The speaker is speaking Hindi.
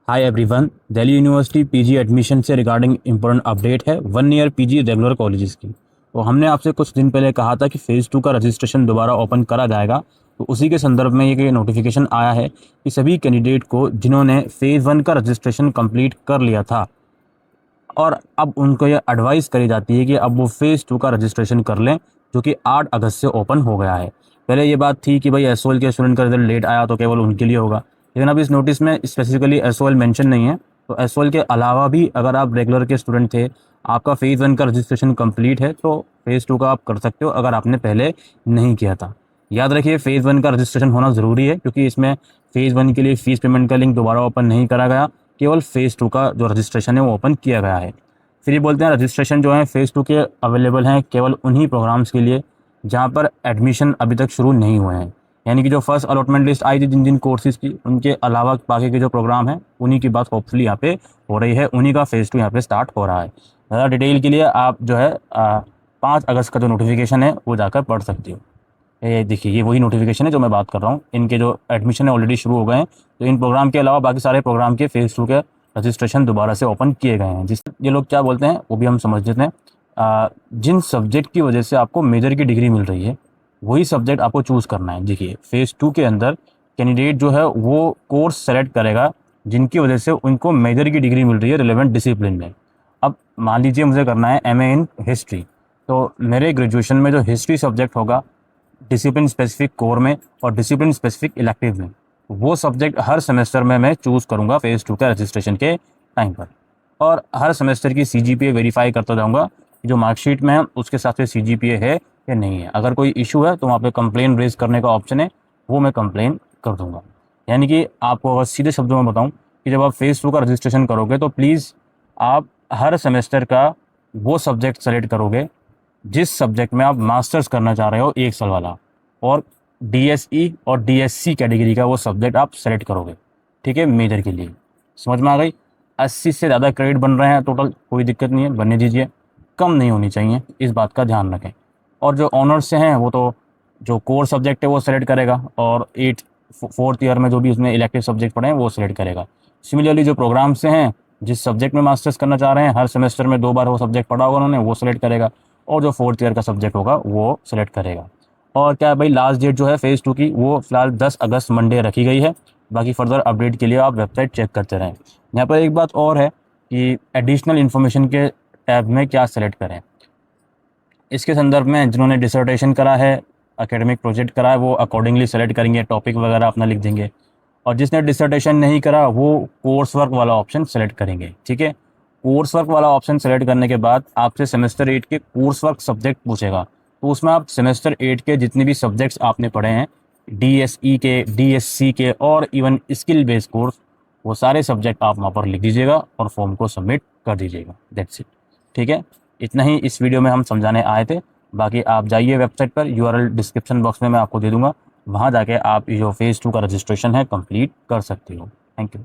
Hi everyone, Delhi university PG admission से रिगार्डिंग इम्पोर्टेंट अपडेट है 1 ईयर पीजी रेगुलर कॉलेजेस की। तो हमने आपसे कुछ दिन पहले कहा था कि फ़ेज़ 2 का रजिस्ट्रेशन दोबारा ओपन करा जाएगा। तो उसी के संदर्भ में ये नोटिफिकेशन आया है कि सभी कैंडिडेट को जिन्होंने फ़ेज़ 1 का रजिस्ट्रेशन कंप्लीट कर लिया था और अब उनको ये एडवाइस करी जाती है कि अब वो फ़ेज़ 2 का रजिस्ट्रेशन कर लें, जो कि 8 अगस्त से ओपन हो गया है। पहले ये बात थी कि भाई एसओएल के स्टूडेंट का रिजल्ट लेट आया तो केवल उनके लिए होगा, लेकिन अब इस नोटिस में स्पेसिफिकली एसओएल मेंशन नहीं है। तो एसओएल के अलावा भी अगर आप रेगुलर के स्टूडेंट थे, आपका फ़ेज़ 1 का रजिस्ट्रेशन कंप्लीट है, तो फ़ेज़ 2 का आप कर सकते हो अगर आपने पहले नहीं किया था। याद रखिए, फ़ेज़ 1 का रजिस्ट्रेशन होना ज़रूरी है, क्योंकि इसमें फ़ेज़ 1 के लिए फ़ीस पेमेंट का लिंक दोबारा ओपन नहीं करा गया, केवल फ़ेज़ 2 का जो रजिस्ट्रेशन है वो ओपन किया गया है। फिर ये बोलते हैं रजिस्ट्रेशन जो है फ़ेज़ 2 के अवेलेबल हैं केवल उन्हीं प्रोग्राम्स के लिए जहाँ पर एडमिशन अभी तक शुरू नहीं हुए हैं। यानी कि जो फर्स्ट अलॉटमेंट लिस्ट आई थी जिन जिन कोर्सेज़ की, उनके अलावा बाकी के जो प्रोग्राम हैं उन्हीं की बात होपफुली यहाँ पे हो रही है, उन्हीं का फ़ेज़ 2 यहाँ पे स्टार्ट हो रहा है। ज़्यादा डिटेल के लिए आप जो है 5 अगस्त का जो नोटिफिकेशन है वो जाकर पढ़ सकते हो। ये देखिए, ये वही नोटिफिकेशन है जो मैं बात कर रहा हूँ। इनके जो एडमिशन है ऑलरेडी शुरू हो गए हैं, तो इन प्रोग्राम के अलावा बाकी सारे प्रोग्राम के फ़ेज़ 2 के रजिस्ट्रेशन दोबारा से ओपन किए गए हैं। जिस ये लोग क्या बोलते हैं वो भी हम समझ लेते हैं। जिन सब्जेक्ट की वजह से आपको मेजर की डिग्री मिल रही है, वही सब्जेक्ट आपको चूज़ करना है। देखिए, फ़ेज़ 2 के अंदर कैंडिडेट जो है वो कोर्स सेलेक्ट करेगा जिनकी वजह से उनको मेजर की डिग्री मिल रही है रिलेवेंट डिसिप्लिन में। अब मान लीजिए मुझे करना है एमए इन हिस्ट्री, तो मेरे ग्रेजुएशन में जो हिस्ट्री सब्जेक्ट होगा डिसिप्लिन स्पेसिफिक कोर में और डिसिप्लिन स्पेसिफिक इलेक्टिव में, वो सब्जेक्ट हर सेमेस्टर में मैं चूज़ करूँगा फ़ेज़ 2 के रजिस्ट्रेशन के टाइम पर। और हर सेमेस्टर की सीजीपीए वेरीफाई करता जाऊँगा कि जो मार्कशीट में है उसके साथ में सीजीपीए है या नहीं है। अगर कोई इशू है तो वहाँ पे कंप्लेन रेज़ करने का ऑप्शन है, वो मैं कंप्लेन कर दूँगा। यानी कि आपको अगर सीधे शब्दों में बताऊँ कि जब आप फ़ेज़ 2 का रजिस्ट्रेशन करोगे तो प्लीज़ आप हर सेमेस्टर का वो सब्जेक्ट सेलेक्ट करोगे जिस सब्जेक्ट में आप मास्टर्स करना चाह रहे हो 1 साल वाला, और डीएसई और डीएससी कैटेगरी का वो सब्जेक्ट आप सेलेक्ट करोगे, ठीक है, मेजर के लिए। समझ में आ गई? 80 से ज़्यादा क्रेडिट बन रहे हैं टोटल, कोई दिक्कत नहीं है, बनने दीजिए, कम नहीं होनी चाहिए, इस बात का ध्यान रखें। और जो ऑनर्स से हैं वो तो जो कोर सब्जेक्ट है वो सेलेक्ट करेगा, और 4th ईयर में जो भी उसमें इलेक्टिव सब्जेक्ट पढ़े हैं वो सेलेक्ट करेगा। सिमिलरली जो प्रोग्राम से हैं, जिस सब्जेक्ट में मास्टर्स करना चाह रहे हैं, हर सेमेस्टर में 2 बार वो सब्जेक्ट पढ़ा होगा उन्होंने, वो सेलेक्ट करेगा, और जो 4th ईयर का सब्जेक्ट होगा वो सेलेक्ट करेगा। और क्या है भाई, लास्ट डेट जो है फ़ेज़ 2 की वो फिलहाल 10 अगस्त मंडे रखी गई है। बाकी फर्दर अपडेट के लिए आप वेबसाइट चेक करते रहें। यहाँ पर एक बात और है कि एडिशनल इन्फॉर्मेशन के टैब में क्या सेलेक्ट करें। इसके संदर्भ में जिन्होंने डिसर्टेशन करा है, एकेडमिक प्रोजेक्ट करा है, वो अकॉर्डिंगली सेलेक्ट करेंगे, टॉपिक वगैरह अपना लिख देंगे। और जिसने डिसर्टेशन नहीं करा वो कोर्स वर्क वाला ऑप्शन सेलेक्ट करेंगे, ठीक है। कोर्स वर्क वाला ऑप्शन सेलेक्ट करने के बाद आपसे सेमेस्टर 8 के कोर्स वर्क सब्जेक्ट पूछेगा, तो उसमें आप सेमेस्टर 8 के जितने भी सब्जेक्ट्स आपने पढ़े हैं, डीएसई के, डीएससी के और इवन स्किल बेस्ड कोर्स, वो सारे सब्जेक्ट आप वहाँ पर लिख दीजिएगा और फॉर्म को सबमिट कर दीजिएगा। दैट्स इट, ठीक है। इतना ही इस वीडियो में हम समझाने आए थे। बाकी आप जाइए वेबसाइट पर, यूआरएल डिस्क्रिप्शन बॉक्स में मैं आपको दे दूँगा, वहाँ जाके आप जो फ़ेज़ 2 का रजिस्ट्रेशन है कंप्लीट कर सकते हो। Thank you.